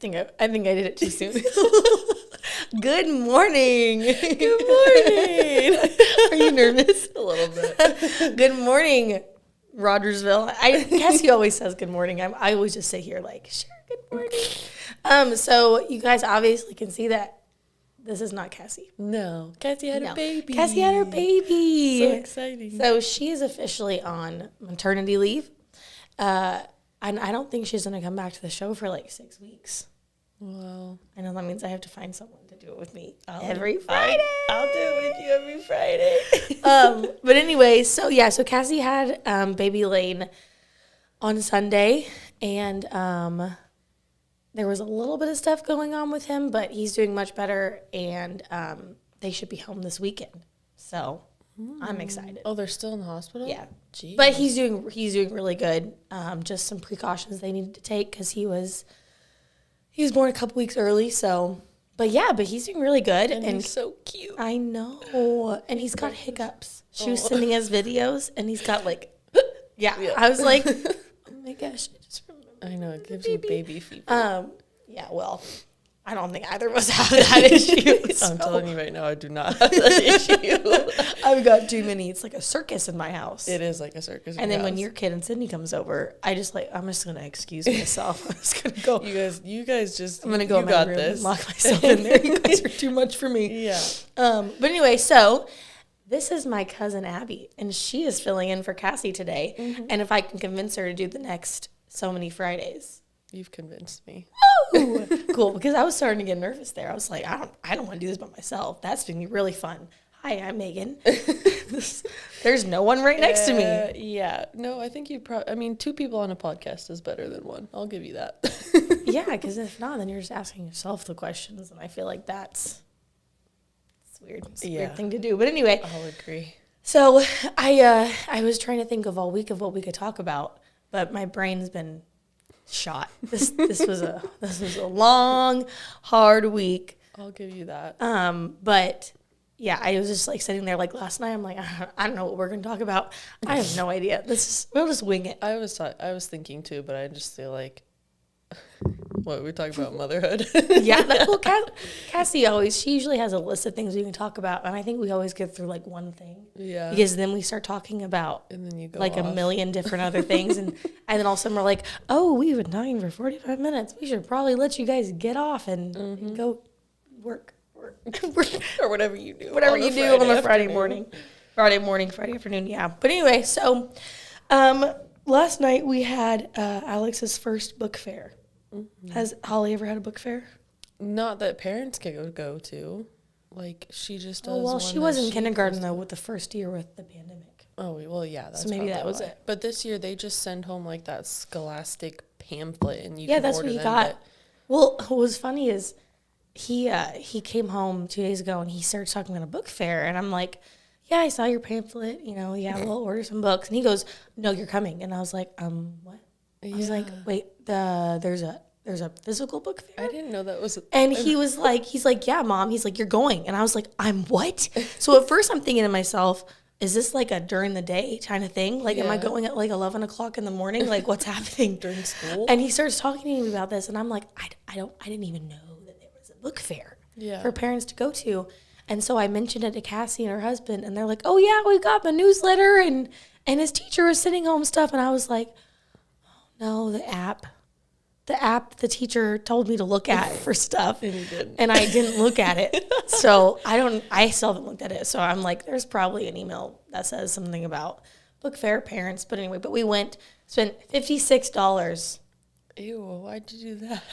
I did it too soon. Good morning. Good morning. Are you nervous? A little bit. Good morning, Rogersville. Cassie always says good morning. I always just sit here like, sure, good morning. So you guys obviously can see that this is not Cassie. No. Cassie had a baby. Cassie had her baby. So exciting. So she is officially on maternity leave. And I don't think she's going to come back to the show for like 6 weeks. Wow. I know that means I have to find someone to do it with me every Friday. I'll do it with you every Friday. But anyway, so Cassie had baby Lane on Sunday, and there was a little bit of stuff going on with him, but he's doing much better, and they should be home this weekend. So I'm excited. Oh, they're still in the hospital? Yeah. Jeez. But he's doing really good. Just some precautions they needed to take because he was born a couple weeks early. So, but he's doing really good. And he's so cute. I know. And he's got hiccups. She was sending us videos, and he's got like, yeah. I was like, oh my gosh, I just remember. I know, it gives you baby fever. Yeah, well, I don't think either of us have that issue. I'm telling you right now, I do not have that issue. I've got too many. It's like a circus in my house. It is like a circus. And then when your kid and Sydney comes over, I'm just going to excuse myself. I'm just going to go. You guys just, I'm going to go in my room and lock myself in there. You guys are too much for me. Yeah. But anyway, so this is my cousin Abby, and she is filling in for Cassie today. Mm-hmm. And if I can convince her to do the next so many Fridays. You've convinced me. Oh, cool. Because I was starting to get nervous there. I was like, I don't want to do this by myself. That's going to be really fun. Hi, I'm Megan. There's no one right next to me. Yeah. No, I think two people on a podcast is better than one. I'll give you that. Yeah, because if not, then you're just asking yourself the questions, and I feel like it's weird. It's a weird thing to do. But anyway. I'll agree. So I was trying to think of all week of what we could talk about, but my brain's been shot. This was a long, hard week. I'll give you that. But yeah, I was just like sitting there like last night. I'm like, I don't know what we're gonna talk about. I have no idea. We'll just wing it. I was thinking too, but I just feel like what we're talking about motherhood. Yeah, well, Cassie she usually has a list of things we can talk about, and I think we always get through like one thing. Yeah. Because then we start talking about and then you go like off. a million different other things, and then all of a sudden we're like, oh, we've been talking for 45 minutes. We should probably let you guys get off and go work or whatever you do. Whatever you do on a Friday morning, Friday afternoon. Yeah. But anyway, so last night we had Alex's first book fair. Mm-hmm. Has Holly ever had a book fair? Not that parents can go to. Like, she just does. Oh, well, she was in kindergarten, though, with the first year with the pandemic. Oh, well, yeah. That's so maybe that was why. it. But this year, they just send home, like, that Scholastic pamphlet, and you yeah, can that's order what he them, got. Well, what was funny is he came home 2 days ago, and he started talking about a book fair, and I'm like, yeah, I saw your pamphlet, we'll order some books. And he goes, no, you're coming. And I was like, what? I was like, wait, there's a physical book fair? I didn't know that was. And he's like, yeah, Mom. He's like, you're going. And I was like, I'm what? So at first I'm thinking to myself, is this like a during the day kind of thing? Like, am I going at like 11 o'clock in the morning? Like, what's happening? During school? And he starts talking to me about this. And I'm like, I didn't even know that there was a book fair for parents to go to. And so I mentioned it to Cassie and her husband. And they're like, oh, yeah, we got the newsletter. And his teacher was sending home stuff. And I was like, no, the app the teacher told me to look at for stuff. And you didn't. And I didn't look at it. So I still haven't looked at it. So I'm like, there's probably an email that says something about book fair parents. But anyway, we spent $56. Ew, why'd you do that?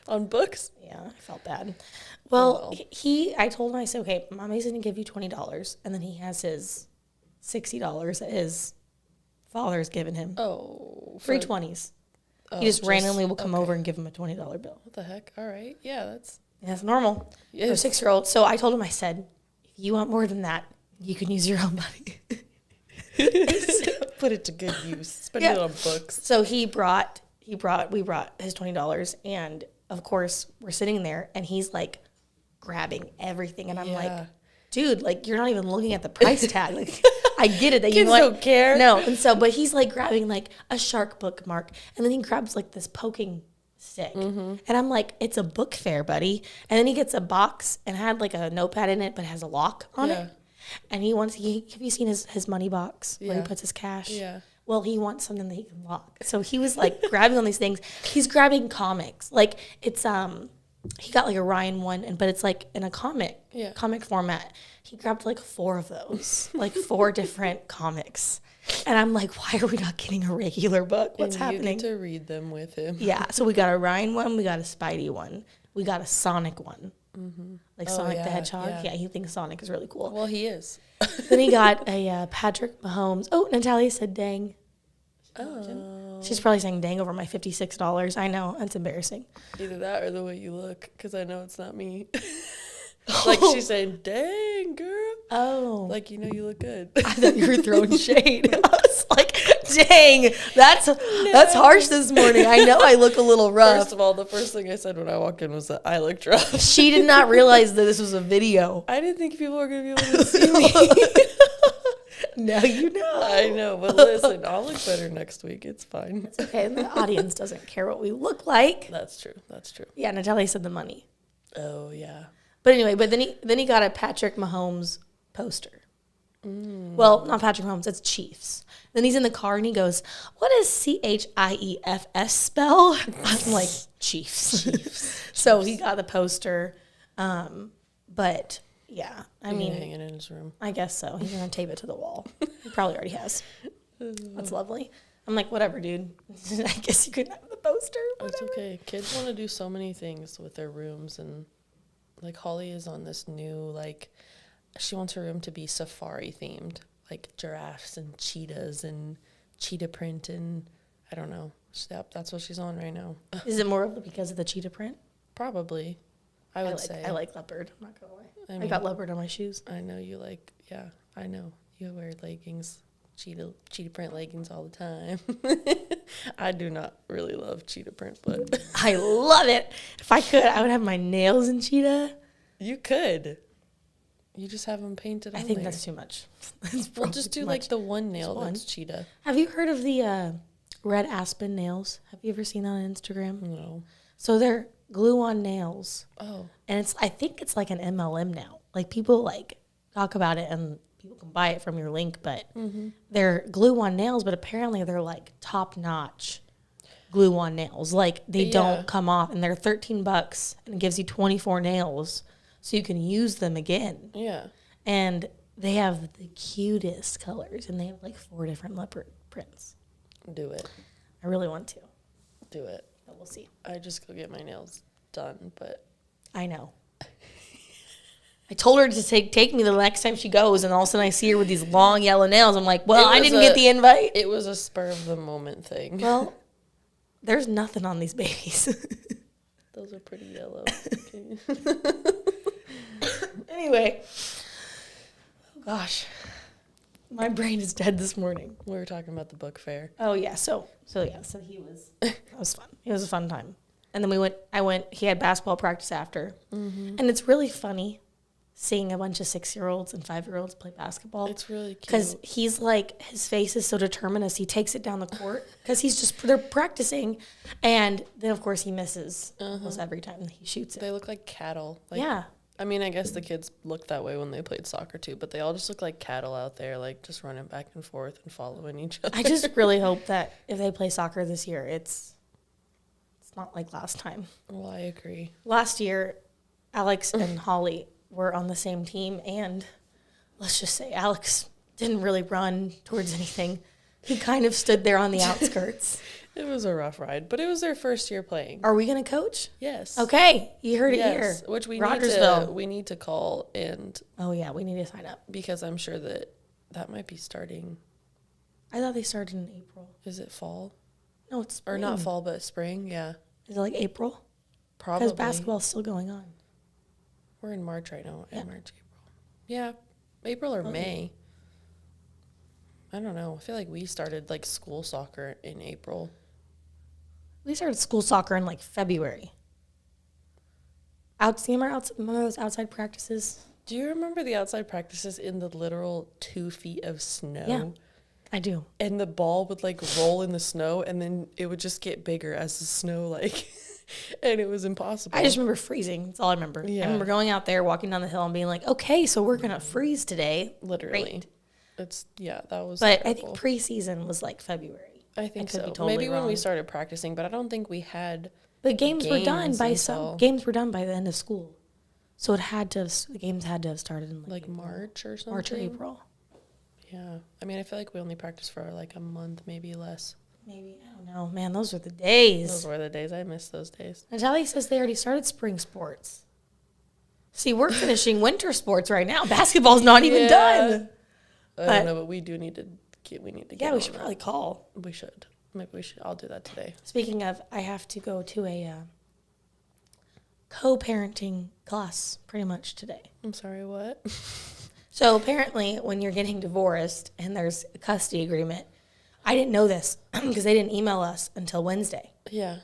On books? Yeah, I felt bad. Well, I told him, I said, okay, Mommy's going to give you $20. And then he has his $60 that his father's given him. Oh. Free 20s. He just randomly will come over and give him a $20 bill. What the heck? All right. Yeah, that's normal for a 6-year-old. So I told him, I said, if you want more than that, you can use your own money. Put it to good use. Spend it on books. So we brought his $20, and of course we're sitting there, and he's like grabbing everything, and I'm like, dude, like you're not even looking at the price tag. Like, I get it that you don't care. No, and so, but he's like grabbing like a shark bookmark, and then he grabs like this poking sick. And I'm like, it's a book fair, buddy. And then he gets a box and had like a notepad in it, but has a lock on it. And he wants, have you seen his money box where he puts his cash? Yeah. Well, he wants something that he can lock. So he was like grabbing on these things. He's grabbing comics. Like it's, he got like a Ryan one, but it's like in a comic format. He grabbed like 4 of those, like 4 different comics. And I'm like, why are we not getting a regular book? What's happening? You get to read them with him. Yeah. So we got a Ryan one. We got a Spidey one. We got a Sonic one. Like Sonic the Hedgehog. Yeah, he thinks Sonic is really cool. Well, he is. Then he got a Patrick Mahomes. Oh, Natalia said dang. Oh. She's probably saying dang over my $56. I know. That's embarrassing. Either that or the way you look, because I know it's not me. Like she's saying, dang, girl. Oh. Like, you know, you look good. I thought you were throwing shade. I was like, dang, that's harsh this morning. I know I look a little rough. First of all, the first thing I said when I walked in was that I looked rough. She did not realize that this was a video. I didn't think people were going to be able to see me. Now you know. I know, but listen, I'll look better next week. It's fine. It's okay. The audience doesn't care what we look like. That's true. That's true. Yeah, Natalia said the money. Oh, yeah. But anyway, then he got a Patrick Mahomes poster. Well, not Patrick Mahomes, it's Chiefs. Then he's in the car and he goes, what does CHIEFS spell? I'm like, Chiefs. So he got the poster. But yeah, I mean, hang it in his room. I guess so. He's going to tape it to the wall. He probably already has. That's lovely. I'm like, whatever, dude. I guess you could have the poster. It's okay. Kids want to do so many things with their rooms, and like Holly is on this new, like, she wants her room to be safari themed, like giraffes and cheetahs and cheetah print, and I don't know. That's what she's on right now. Is it more because of the cheetah print? Probably. I would say. I like leopard. I'm not gonna lie. I mean, I got leopard on my shoes. I know you like. Yeah, I know you wear leggings, cheetah print leggings all the time. I do not really love cheetah print, but I love it. If I could, I would have my nails in cheetah. You could. You just have them painted on I think there. that's too much. We'll just do like the one nail that's cheetah. Have you heard of the red aspen nails? Have you ever seen that on Instagram? No. So they're glue-on nails. Oh. And I think it's like an MLM now. Like people like talk about it and people can buy it from your link, but they're glue-on nails, but apparently they're like top-notch glue-on nails. Like they don't come off, and they're $13 and it gives you 24 nails so you can use them again. Yeah. And they have the cutest colors, and they have like 4 different leopard prints. Do it. I really want to. Do it. But we'll see. I just go get my nails done, but I know. I told her to take me the next time she goes, and all of a sudden I see her with these long yellow nails. I'm like, well, I didn't get the invite. It was a spur of the moment thing. Well, there's nothing on these babies. Those are pretty yellow. Anyway. Oh, gosh. My brain is dead this morning. We were talking about the book fair. Oh, yeah. So he was, that was fun. It was a fun time. And then he had basketball practice after. Mm-hmm. And it's really funny seeing a bunch of 6-year-olds and 5-year-olds play basketball. It's really cute. Because he's like, his face is so determined as he takes it down the court. Because they're practicing. And then, of course, he misses almost every time he shoots it. They look like cattle. Like, yeah. I mean, I guess the kids looked that way when they played soccer too, but they all just look like cattle out there, like just running back and forth and following each other. I just really hope that if they play soccer this year, it's not like last time. Well, I agree. Last year, Alex and Holly were on the same team, and let's just say Alex didn't really run towards anything. He kind of stood there on the outskirts. It was a rough ride, but it was their first year playing. Are we going to coach? Yes. Okay, you heard it here. Which we need to call and. Oh yeah, we need to sign up because I'm sure that might be starting. I thought they started in April. Is it fall? No, it's spring. Or not fall, but spring. Yeah. Is it like April? Probably. Because basketball's still going on. We're in March right now. Yeah. March, April. Yeah, April or May. I don't know. I feel like we started like school soccer in April. We started school soccer in like February. Remember those outside practices? Do you remember the outside practices in the literal 2 feet of snow? Yeah, I do. And the ball would like roll in the snow, and then it would just get bigger as the snow like And it was impossible. I just remember freezing. That's all I remember. Yeah. I remember going out there, walking down the hill and being like, okay, so we're going to freeze today. Literally. Great. That was But terrible. I think preseason was like February. I think so. Totally Maybe wrong. when we started practicing, but I don't think we had. But games were done by games were done by the end of school. So the games had to have started in like March or something. March or April. Yeah. I mean, I feel like we only practiced for like a month, maybe less. Maybe. I don't know. Man, those were the days. Those were the days. I miss those days. Natalie says they already started spring sports. See, we're finishing winter sports right now. Basketball's not even done. I don't know, but we do need to get. Yeah, we should probably call. We should. Maybe we should. I'll do that today. Speaking of, I have to go to a co-parenting class pretty much today. I'm sorry, what? So apparently, when you're getting divorced and there's a custody agreement, I didn't know this because they didn't email us until Wednesday. Yeah.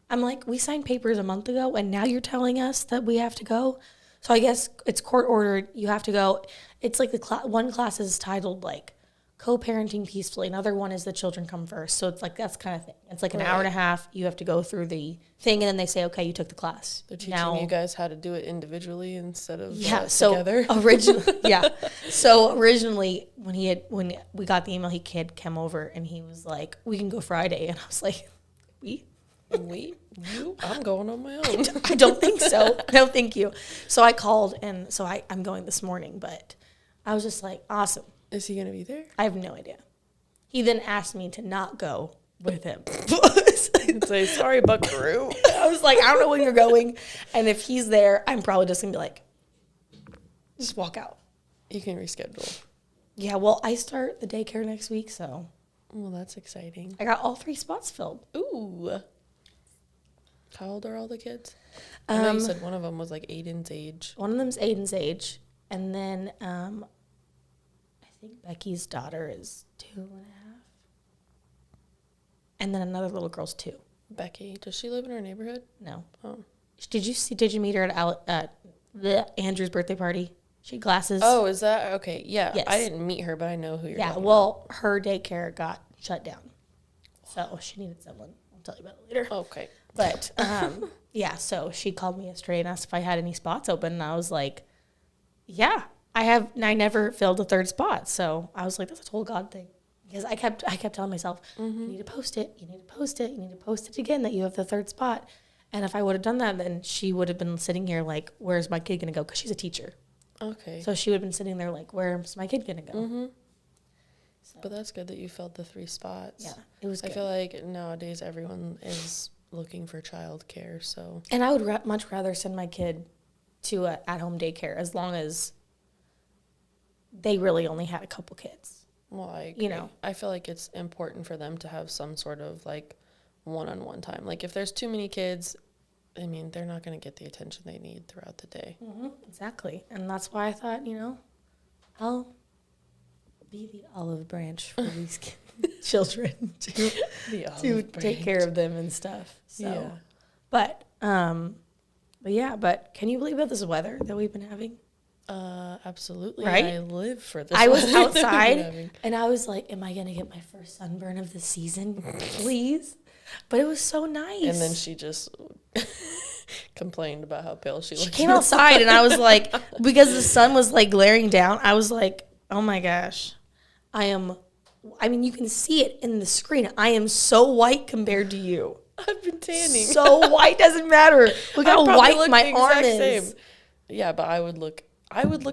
I'm like, we signed papers a month ago, and now you're telling us that we have to go. So I guess it's court ordered. You have to go. It's like one class is titled like co-parenting peacefully. Another one is the children come first. So it's like that's kind of thing. It's like an hour and a half. You have to go through the thing, and then they say, okay, you took the class. They're teaching you guys how to do it individually instead of together. So originally, when we got the email, he had come over and he was like, we can go Friday, and I was like, I'm going on my own. I don't think so. No, thank you. So I called, and so I'm going this morning, but I was just like, awesome. Is he going to be there? I have no idea. He then asked me to not go with him. Say, sorry, buckaroo. I was like, I don't know when you're going. And if he's there, I'm probably just going to be like, just walk out. You can reschedule. Yeah, well, I start the daycare next week, so. Well, that's exciting. I got all 3 spots filled. Ooh. How old are all the kids? I know you said one of them was like Aiden's age. One of them's Aiden's age. And then I think Becky's daughter is 2.5. And then another little girl's 2. Becky, does she live in our neighborhood? No. Oh. Did you meet her at Andrew's birthday party? She had glasses. Oh, is that okay? Yeah. Yes. I didn't meet her, but I know who you're talking well, her daycare got shut down. So she needed someone. I'll tell you about it later. Okay. But yeah, so she called me yesterday and asked if I had any spots open, and I was like, yeah, I never filled a 3rd spot. So I was like, that's a total God thing. Because I kept telling myself, you need to post it, you need to post it, you need to post it again that you have the 3rd spot. And if I would have done that, then she would have been sitting here like, where's my kid going to go? Because she's a teacher. Okay. So she would have been sitting there like, where's my kid going to go? Mm-hmm. So. But that's good that you filled the 3 spots. Yeah, it was good. I feel like nowadays everyone is looking for childcare, so. And I would much rather send my kid to a at-home daycare as long as they really only had a couple kids. Well, I agree. I feel like it's important for them to have some sort of like one-on-one time. Like if there's too many kids, I mean, they're not going to get the attention they need throughout the day. Mm-hmm. Exactly. And that's why I thought, I'll be the olive branch for these children to take care of them and stuff. So, yeah. But can you believe about this weather that we've been having? Absolutely. Right? I live for this. I was outside and I was like, am I going to get my first sunburn of the season? Please. But it was so nice. And then she just complained about how pale she looked. She came outside and I was like, because the sun was like glaring down, I was like, oh my gosh, you can see it in the screen. I am so white compared to you. I've been tanning. So white doesn't matter. Look how white my arm is. Same. Yeah, but I would look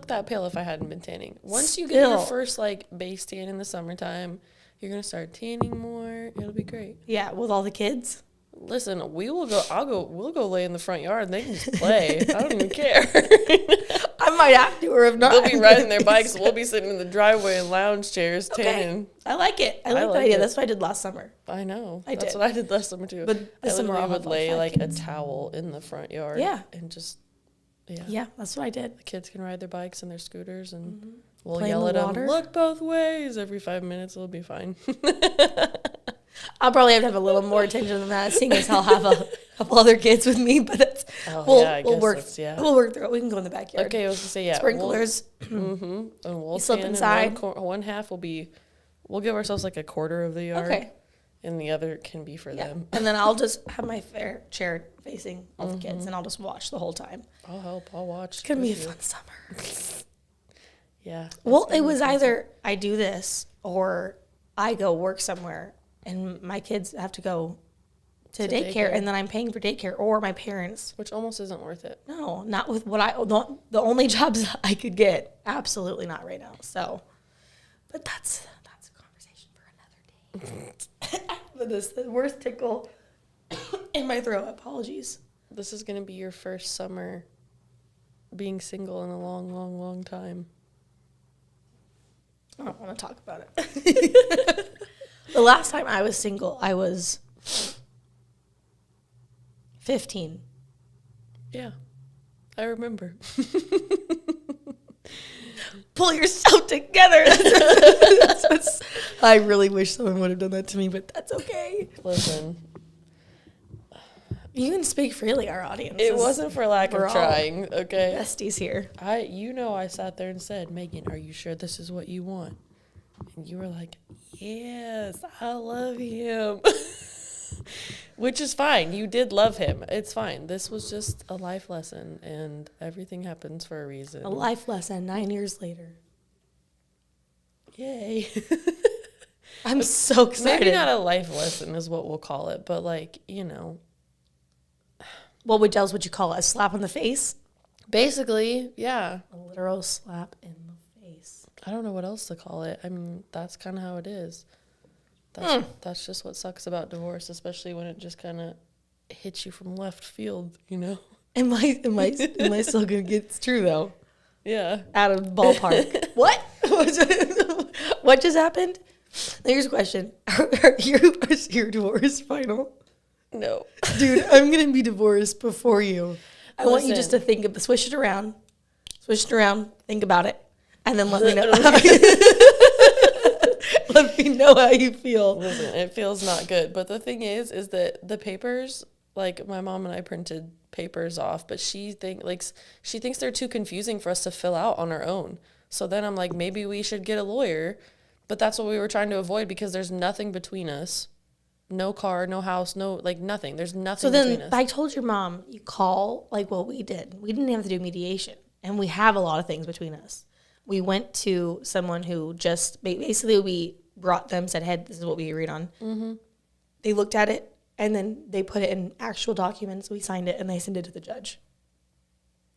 that pale if I hadn't been tanning. Once you get your first like base tan in the summertime, you're gonna start tanning more. It'll be great. Yeah, with all the kids. Listen, we'll go lay in the front yard and they can just play. I don't even care. I might have to, or if not, they'll be riding their bikes. We'll be sitting in the driveway in lounge chairs tanning. I like it. I like the idea. That's what I did last summer. I know. That's what I did last summer too. But this summer I would lay like a towel in the front yard. Yeah. And just Yeah, that's what I did. The kids can ride their bikes and their scooters, and we'll play yell at them, water. Look both ways every 5 minutes. It'll be fine. I'll probably have to have a little more attention than that, seeing as I'll have a couple other kids with me. But that's we'll work through it. We can go in the backyard. Okay, I was gonna say sprinklers. And we'll slip inside. One half will be. We'll give ourselves like a quarter of the yard. Okay. and the other can be for them. And then I'll just have my chair facing all the kids, and I'll just watch the whole time. I'll help. I'll watch. It's going to be a fun summer. Yeah. Well, it was either I do this or I go work somewhere, and my kids have to go to daycare, and then I'm paying for daycare, or my parents. Which almost isn't worth it. No, not with the only jobs I could get. Absolutely not right now. So, but that's a conversation for another day. This the worst tickle in my throat. Apologies. This is going to be your first summer being single in a long, long, long time. I don't want to talk about it. The last time I was single, I was 15. Yeah, I remember. Pull yourself together. I really wish someone would have done that to me, but that's okay. Listen. You can speak freely, our audience. It wasn't for lack of trying, okay? Besties here. I sat there and said, Megan, are you sure this is what you want? And you were like, yes, I love him. Which is fine. You did love him. It's fine. This was just a life lesson, and everything happens for a reason. A life lesson 9 years later. Yay. I'm so excited. Maybe not a life lesson is what we'll call it, but like, you know. What else would you call it? A slap in the face? Basically, yeah. A literal slap in the face. I don't know what else to call it. I mean, that's kind of how it is. That's just what sucks about divorce, especially when it just kind of hits you from left field, you know? Am I still going to get it's true, though? Yeah. Out of the ballpark. What? What just happened? Here's a question. Is your divorce final? No. Dude, I'm going to be divorced before you. I want you just to think of switch it around, think about it, and then let me know. Let me know how you feel. Listen, it feels not good. But the thing is that the papers, like my mom and I printed papers off, but she thinks they're too confusing for us to fill out on our own. So then I'm like, maybe we should get a lawyer. But that's what we were trying to avoid because there's nothing between us. No car, no house, no, like nothing. There's nothing between us. So then I told your mom, you call like what we did. We didn't have to do mediation. And we have a lot of things between us. We went to someone who just, basically we brought them, said, hey, this is what we agreed on. Mm-hmm. They looked at it, and then they put it in actual documents. We signed it, and they sent it to the judge.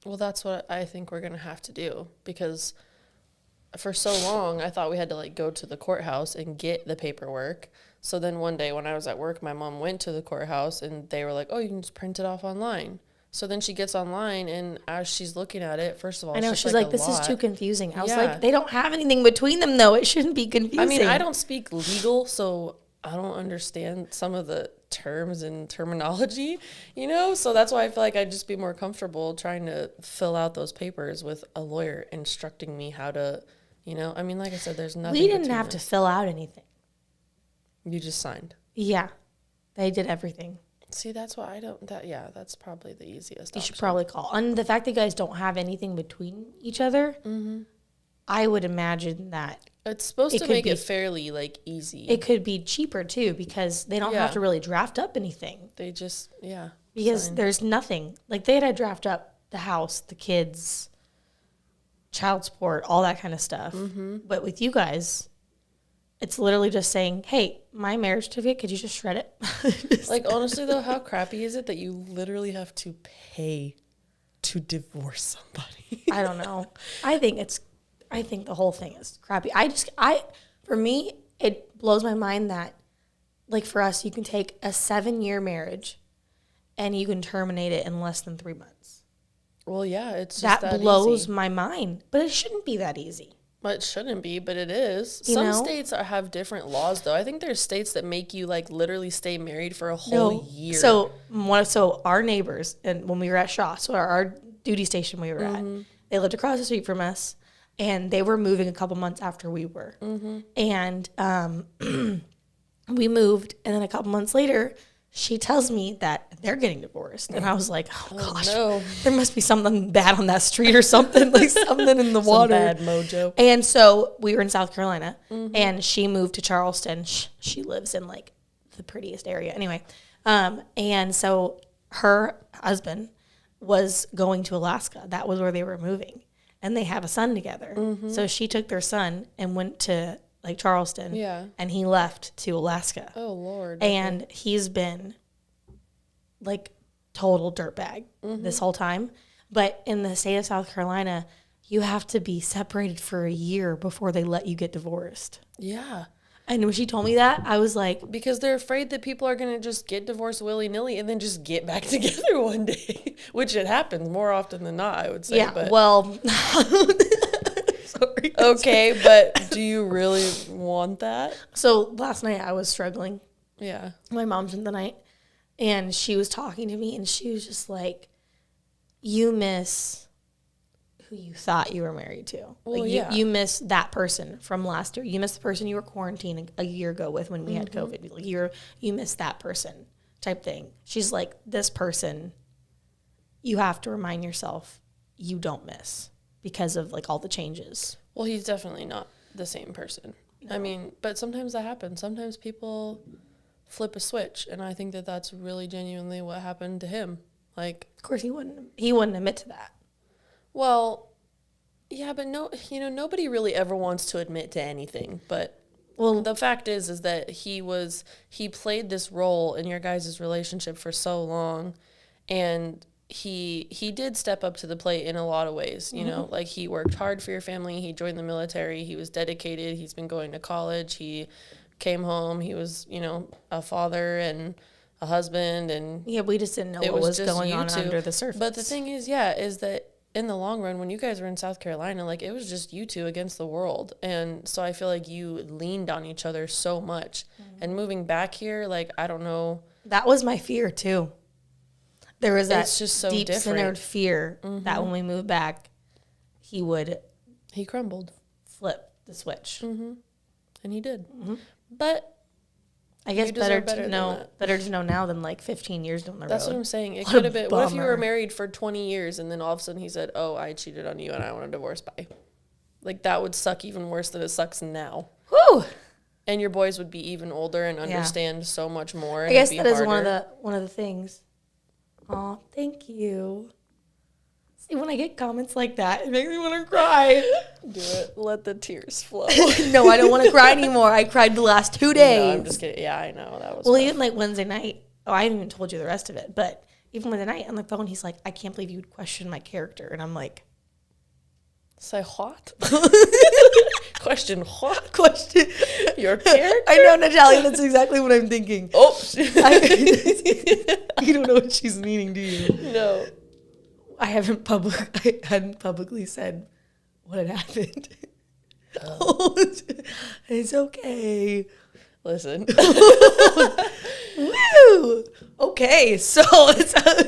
Well, that's what I think we're going to have to do because for so long, I thought we had to like go to the courthouse and get the paperwork. So then one day when I was at work, my mom went to the courthouse and they were like, oh, you can just print it off online. So then she gets online and as she's looking at it, first of all, I know, she's like this is too confusing. I was Yeah. like, they don't have anything between them though. It shouldn't be confusing. I mean, I don't speak legal, so I don't understand some of the terms and terminology, you know? So that's why I feel like I'd just be more comfortable trying to fill out those papers with a lawyer instructing me how to, you know? I mean, like I said, there's nothing. We didn't have to fill out anything. You just signed. Yeah. They did everything. See, that's why I don't, that's probably the easiest You option. should probably call. And the fact that you guys don't have anything between each other, I would imagine that It's supposed to make it fairly, like, easy. it could be cheaper, too, because they don't have to really draft up anything. They just, Because sign. there's nothing. Like, they had to draft up the house, the kids, child support, all that kind of stuff. Mm-hmm. But with you guys, it's literally just saying, hey, my marriage certificate, could you just shred it? Like, honestly, though, how crappy is it that you literally have to pay to divorce somebody? I don't know. I think the whole thing is crappy. For me, it blows my mind that, like, for us, you can take a 7-year marriage and you can terminate it in less than 3 months. Well, yeah, it's just that blows my mind. But it shouldn't be that easy. Well, it shouldn't be, but it is. You Some know? states have different laws, though. I think there's states that make you, like, literally stay married for a whole year. So our neighbors, and when we were at Shaw, so our duty station we were at, they lived across the street from us, and they were moving a couple months after we were. And we moved, and then a couple months later, she tells me that they're getting divorced. And I was like, oh gosh, no. There must be something bad on that street or something, like something in the water. Bad mojo. And so we were in South Carolina, and she moved to Charleston. She lives in like the prettiest area. Anyway, and so her husband was going to Alaska. That was where they were moving. And they have a son together. Mm-hmm. So she took their son and went to like Charleston. Yeah. And he left to Alaska. Oh, Lord. And he's been like total dirtbag this whole time. But in the state of South Carolina, you have to be separated for a year before they let you get divorced. Yeah. And when she told me that, I was like... Because they're afraid that people are going to just get divorced willy-nilly and then just get back together one day. Which it happens more often than not, I would say. Yeah, but. Well... Sorry. Okay, but do you really want that? So last night I was struggling. Yeah. My mom spent the night. And she was talking to me and she was just like, you miss... who you thought you were married to. Well, like you miss that person from last year. You miss the person you were quarantined a year ago with when we had COVID. Like you miss that person type thing. She's like, this person, you have to remind yourself you don't miss because of like all the changes. Well, he's definitely not the same person. No. I mean, but sometimes that happens. Sometimes people flip a switch, and I think that that's really genuinely what happened to him. Like, of course he wouldn't admit to that. Well, yeah, but nobody really ever wants to admit to anything. But the fact is that he played this role in your guys' relationship for so long, and he did step up to the plate in a lot of ways. You know, like he worked hard for your family. He joined the military. He was dedicated. He's been going to college. He came home. He was, a father and a husband, and yeah, we just didn't know what was going on under the surface. But the thing is that in the long run, when you guys were in South Carolina, like, it was just you two against the world. And so I feel like you leaned on each other so much. And moving back here, like, I don't know. That was my fear, too. There was that just so deep-centered fear that when we moved back, he crumbled. Flip the switch. And he did. But I guess better to know now than like 15 years down the road. That's what I'm saying. It could have been. What if you were married for 20 years and then all of a sudden he said, "Oh, I cheated on you and I want a divorce." Bye. Like, that would suck even worse than it sucks now. Whew. And your boys would be even older and understand so much more. I guess that is one of the things. Oh, thank you. See, when I get comments like that, it makes me want to cry. Do it. Let the tears flow. No, I don't want to cry anymore. I cried the last 2 days. No, I'm just kidding. Yeah, I know. That was rough. Even like Wednesday night. Oh, I haven't even told you the rest of it. But even Wednesday night on the phone, he's like, I can't believe you would question my character. And I'm like, say what? Question what? Question your character? I know, Natalia. That's exactly what I'm thinking. Oh. You don't know what she's meaning, do you? No. I hadn't publicly said what had happened. It's okay. Listen. Woo! Okay, so it's okay.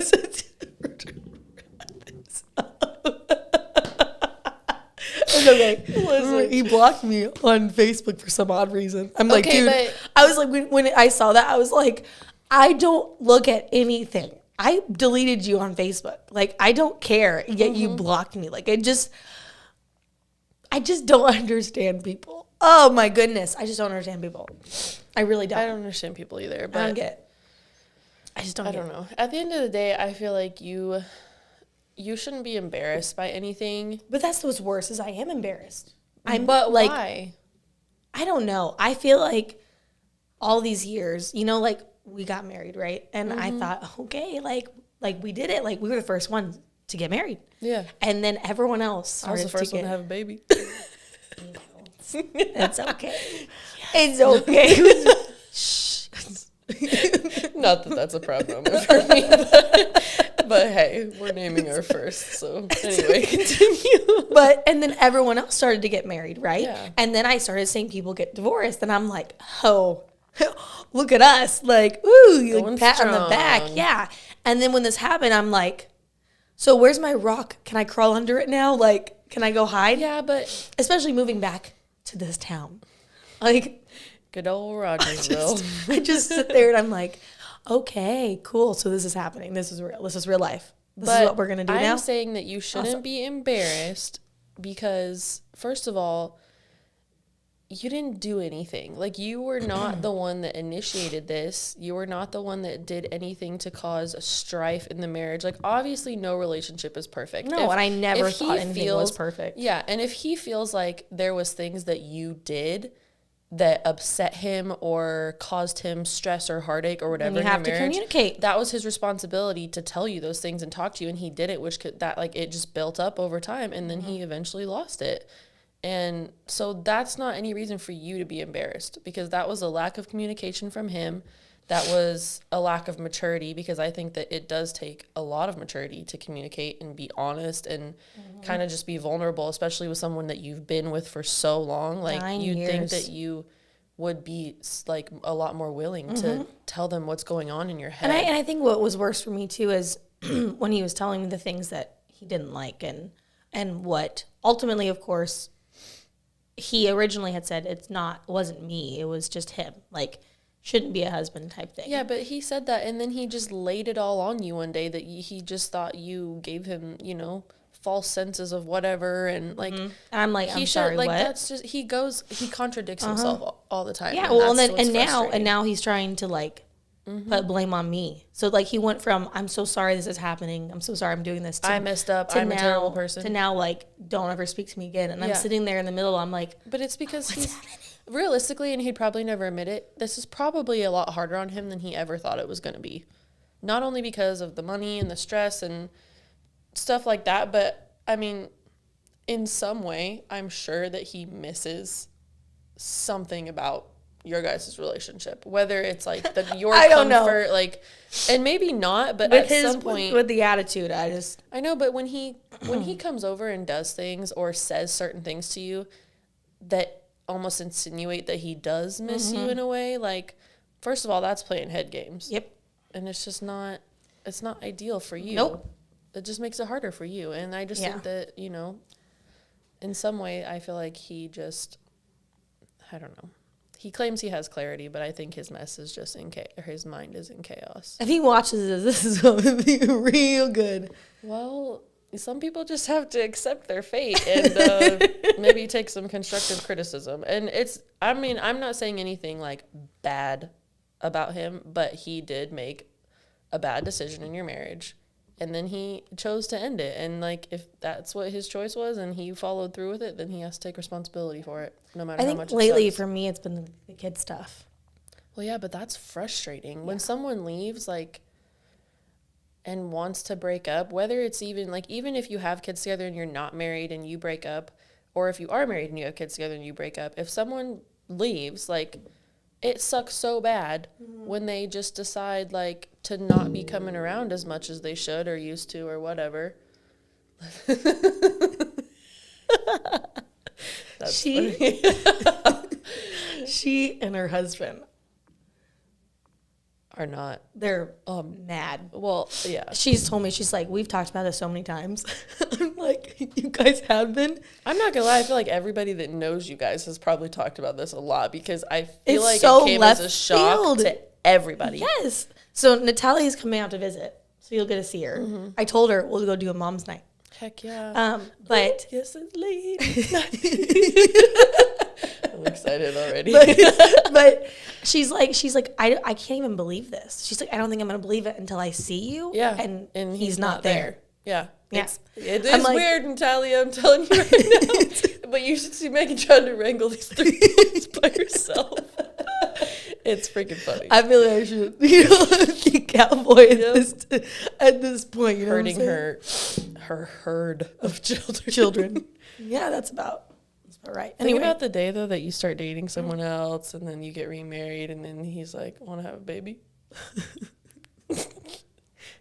Listen. He blocked me on Facebook for some odd reason. I'm like, dude, I was like, when I saw that, I was like, I don't look at anything. I deleted you on Facebook. Like, I don't care, yet you blocked me. Like, I just don't understand people. Oh, my goodness. I just don't understand people. I really don't. I don't understand people either. But I don't get it. I just don't get it. I don't know. At the end of the day, I feel like you shouldn't be embarrassed by anything. But that's what's worse is I am embarrassed. But like, why? I don't know. I feel like all these years, like, we got married, right? And I thought, okay, like we did it. Like, we were the first ones to get married. Yeah. And then everyone else started I was the first one to have a baby. It's okay. It's okay. Shh. Not that that's a proud moment for me, but hey, we're naming our first. So anyway, continue. And then everyone else started to get married, right? Yeah. And then I started seeing people get divorced, and I'm like, oh, look at us. Like, ooh, you like pat on the back. Yeah. And then when this happened, I'm like, so where's my rock? Can I crawl under it now? Like, can I go hide? Yeah, but especially moving back to this town. Like, good old Rogersville. I just sit there and I'm like, okay, cool. So this is happening. This is real. This is real life. This is what we're going to do now. I'm saying that you shouldn't be embarrassed because, first of all, you didn't do anything. Like, you were not the one that initiated this. You were not the one that did anything to cause strife in the marriage. Like, obviously, no relationship is perfect. No, and I never thought anything was perfect. Yeah, and if he feels like there was things that you did that upset him or caused him stress or heartache or whatever, you have to communicate. That was his responsibility to tell you those things and talk to you, and he did it, which could, that, like, it just built up over time, and then he eventually lost it. And so that's not any reason for you to be embarrassed, because that was a lack of communication from him. That was a lack of maturity, because I think that it does take a lot of maturity to communicate and be honest and kind of just be vulnerable, especially with someone that you've been with for so long. Like, 9 you'd years. think that you would be like a lot more willing to tell them what's going on in your head. And I think what was worse for me too is when he was telling me the things that he didn't like, and what ultimately, of course, he originally had said wasn't me, it was just him. Like, shouldn't be a husband type thing. Yeah, but he said that, and then he just laid it all on you one day, that he just thought you gave him, false senses of whatever, and like, and I'm like, I'm sorry, like, what? that's just, he contradicts himself all the time. Yeah, well, and now he's trying to like put blame on me. So like, he went from, I'm so sorry this is happening, I'm so sorry I'm doing this, to, I messed up, I'm a terrible person, to now like, don't ever speak to me again. And I'm sitting there in the middle, I'm like, but it's because he's realistically, and he'd probably never admit it, this is probably a lot harder on him than he ever thought it was going to be. Not only because of the money and the stress and stuff like that, but I mean, in some way, I'm sure that he misses something about your guys' relationship, whether it's like your comfort, like, and maybe not, but at some point with the attitude, I know, but when he comes over and does things or says certain things to you that almost insinuate that he does miss you in a way, like, first of all, that's playing head games. Yep. And it's just not, it's not ideal for you. Nope. It just makes it harder for you. And I just think that, in some way, I feel like he just, I don't know. He claims he has clarity, but I think his mess is just his mind is in chaos. If he watches this is going to be real good. Well, some people just have to accept their fate and maybe take some constructive criticism. And I'm not saying anything like bad about him, but he did make a bad decision in your marriage. And then he chose to end it. And like, if that's what his choice was and he followed through with it, then he has to take responsibility for it, no matter how much it sucks. I think lately for me, it's been the kid stuff. Well, yeah, but that's frustrating. When someone leaves, like, and wants to break up, whether it's even if you have kids together and you're not married and you break up, or if you are married and you have kids together and you break up, if someone leaves, like, it sucks so bad when they just decide, like, to not be coming around as much as they should or used to or whatever. That's funny. She and her husband are not. They're mad. Well, yeah. She's told me, she's like, we've talked about this so many times. I'm like, you guys have been? I'm not gonna lie, I feel like everybody that knows you guys has probably talked about this a lot, because I feel it's like so it came as a shock to everybody. Yes. So Natalia's coming out to visit, so you'll get to see her. I told her we'll go do a mom's night. Heck yeah. But yes, it's late. I'm excited already. But she's like, I can't even believe this. She's like, I don't think I'm gonna believe it until I see you. Yeah. And he's not there. Yeah. Yeah. It is like, weird, Natalia, I'm telling you right now. But you should see Megan trying to wrangle these 3 kids by herself. It's freaking funny. I feel like I should, be cowboy at this point. You hurting her herd of children. Yeah, that's about right. Think about the day, though, that you start dating someone else and then you get remarried and then he's like, want to have a baby?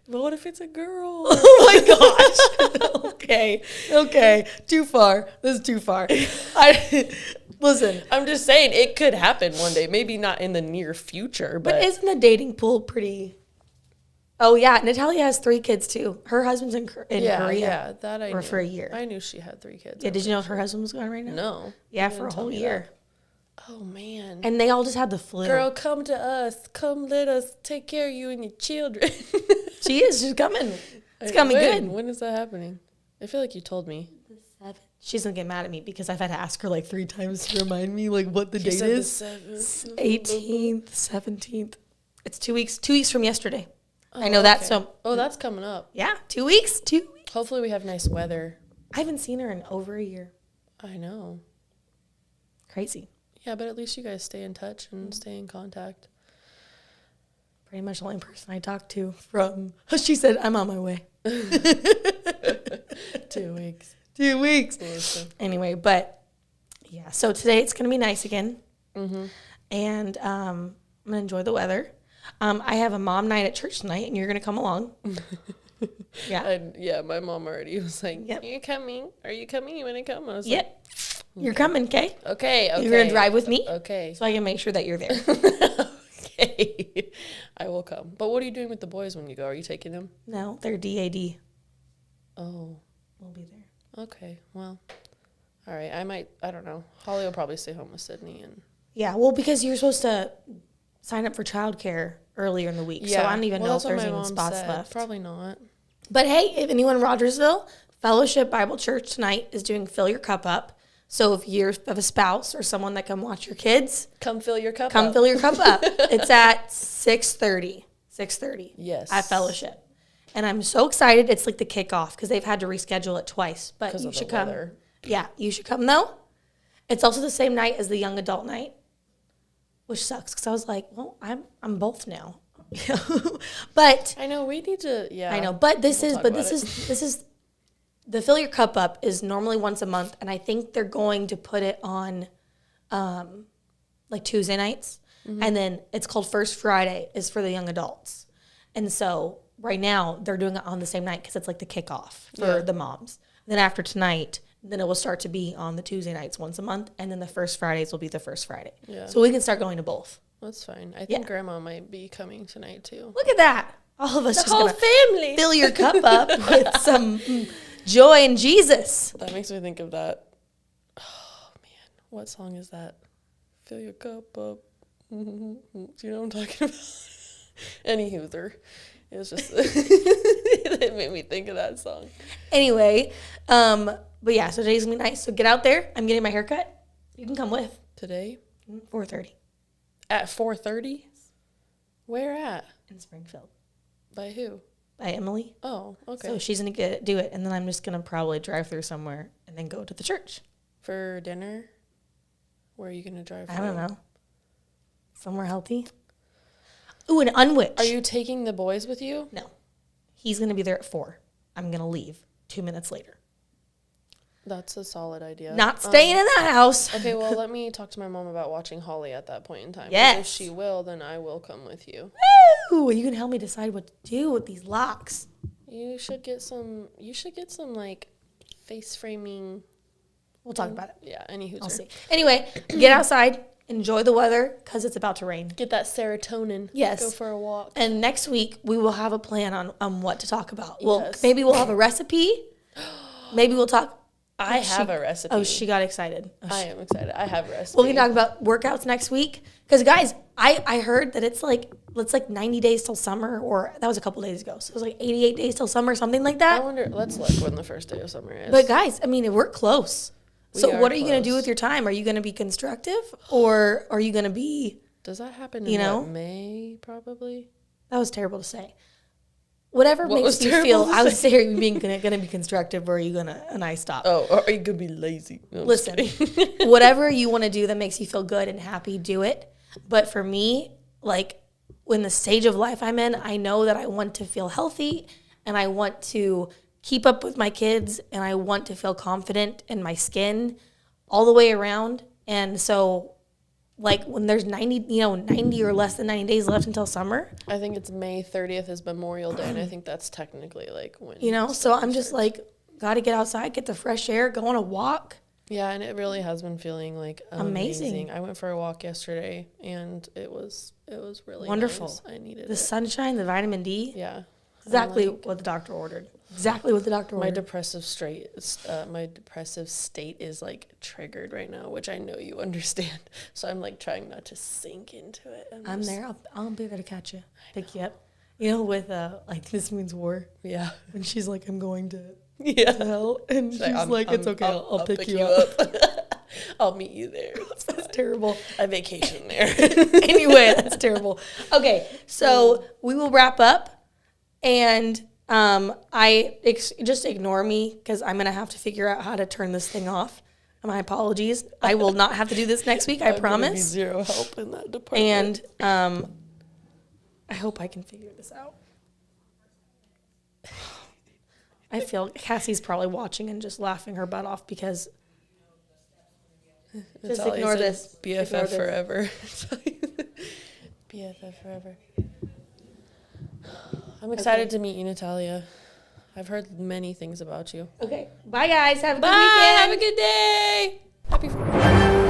But what if it's a girl? Oh my gosh. Okay. Too far. This is too far. Listen. I'm just saying it could happen one day. Maybe not in the near future, but isn't the dating pool pretty? Oh yeah, Natalia has 3 kids too. Her husband's in Korea. Yeah, that I knew. For a year. I knew she had 3 kids. Yeah, did you know her husband was gone right now? No. Yeah, for a whole year. That. Oh man. And they all just had the flu. Girl, come to us. Come let us take care of you and your children. She's coming. It's coming good. When is that happening? I feel like you told me. The She's going to get mad at me because I've had to ask her like 3 times to remind me like what the date is. 18th, 17th. It's 2 weeks. 2 weeks from yesterday. Oh, I know that. So. Oh, that's coming up. Yeah, 2 weeks. 2 weeks. Hopefully we have nice weather. I haven't seen her in over a year. I know. Crazy. Yeah, but at least you guys stay in touch and stay in contact. Pretty much the only person I talked to from, she said, I'm on my way. 2 weeks. 2 weeks. Awesome. Anyway, but yeah, so today it's going to be nice again. Mm-hmm. And I'm going to enjoy the weather. I have a mom night at church tonight, and you're going to come along. Yeah. My mom already was like, yep. Are you coming? Are you coming? You want to come? I was yep. Like, you're coming, okay? Okay. You're going to drive with me? Okay. So I can make sure that you're there. Okay. I will come. But what are you doing with the boys when you go? Are you taking them? No, they're DAD. Oh. We'll be there. Okay. Well, all right. I don't know. Holly will probably stay home with Sydney. Yeah, well, because you're supposed to sign up for childcare earlier in the week. Yeah. So I don't even know if there's even spots left. Probably not. But hey, if anyone in Rogersville, Fellowship Bible Church tonight is doing Fill Your Cup Up. So if you have a spouse or someone that can watch your kids, come fill your cup up. Come fill your cup up. It's at 6:30. 6:30. Yes. At Fellowship. And I'm so excited. It's like the kickoff because they've had to reschedule it twice. But you should come. Weather. Yeah, you should come though. It's also the same night as the young adult night, which sucks because I was like, well, I'm both now. But I know we need to. Yeah. I know, but this is the Fill Your Cup Up is normally once a month, and I think they're going to put it on like Tuesday nights. Mm-hmm. And then it's called First Friday is for the young adults. And so right now they're doing it on the same night because it's like the kickoff for the moms. And then after tonight, then it will start to be on the Tuesday nights once a month, and then the First Fridays will be the First Friday. Yeah. So we can start going to both. That's fine. I think Grandma might be coming tonight too. Look at that. All of us the whole family. Fill your cup up with some joy in Jesus. That makes me think of that. Oh, man. What song is that? Fill your cup up. Do you know what I'm talking about? Anywho, it was just, it made me think of that song. Anyway, but yeah, so today's going to be nice. So get out there. I'm getting my hair cut. You can come with. Today? 4:30. At 4:30? Where at? In Springfield. By who? By Emily. Oh, okay. So she's going to do it, and then I'm just going to probably drive through somewhere and then go to the church. For dinner? Where are you going to drive? I don't know. Somewhere healthy. Ooh, an unwitch. Are you taking the boys with you? No. He's going to be there at 4. I'm going to leave 2 minutes later. That's a solid idea. Not staying in that house. Okay, well, let me talk to my mom about watching Holly at that point in time. Yes. If she will, then I will come with you. Woo! You can help me decide what to do with these locks. You should get some like face framing. We'll talk about it. Yeah, anywho. I'll see. Anyway, get outside. Enjoy the weather because it's about to rain. Get that serotonin. Yes. Go for a walk. And next week, we will have a plan on what to talk about. Well, maybe we'll have a recipe. Maybe we'll talk. I have a recipe. Oh, she got excited. I am excited. I have a recipe. We'll talk about workouts next week. Because, guys, I heard that it's like 90 days till summer, or that was a couple days ago. So it was like 88 days till summer, something like that. I wonder, let's look when the first day of summer is. But, guys, I mean, we're close. So what are you going to do with your time? Are you going to be constructive, or are you going to be... Does that happen in May, probably? That was terrible to say. Whatever makes you feel, I would say, are you being going to be constructive, or are you going to, and I stop. Oh, or are you going to be lazy? No, listen, whatever you want to do that makes you feel good and happy, do it. But for me, like, in the stage of life I'm in, I know that I want to feel healthy, and I want to keep up with my kids, and I want to feel confident in my skin all the way around. And so, like, when there's 90 or less than 90 days left until summer. I think it's May 30th is Memorial Day, and I think that's technically, like, when. So I'm just, like, got to get outside, get the fresh air, go on a walk. Yeah, and it really has been feeling, like, amazing. I went for a walk yesterday, and it was really wonderful. Nice. I needed the sunshine, the vitamin D. Yeah. Exactly what the doctor ordered. My depressive state is like triggered right now, which I know you understand. So I'm like trying not to sink into it. I'm there. I'll be there to catch you, pick you up. With like This Means War. Yeah. And she's like, I'm going to Yeah. And she's like, it's okay. I'll pick you up. I'll meet you there. That's terrible. I vacation there. Anyway, that's terrible. Okay, so we will wrap up, and just ignore me because I'm gonna have to figure out how to turn this thing off. My apologies. I will not have to do this next week. I promise. Be zero help in that department. And I hope I can figure this out. I feel Cassie's probably watching and just laughing her butt off because. Just ignore this. BFF forever. BFF forever. I'm excited to meet you, Natalia. I've heard many things about you. Okay. Bye, guys. Have a good weekend. Have a good day. Happy Friday.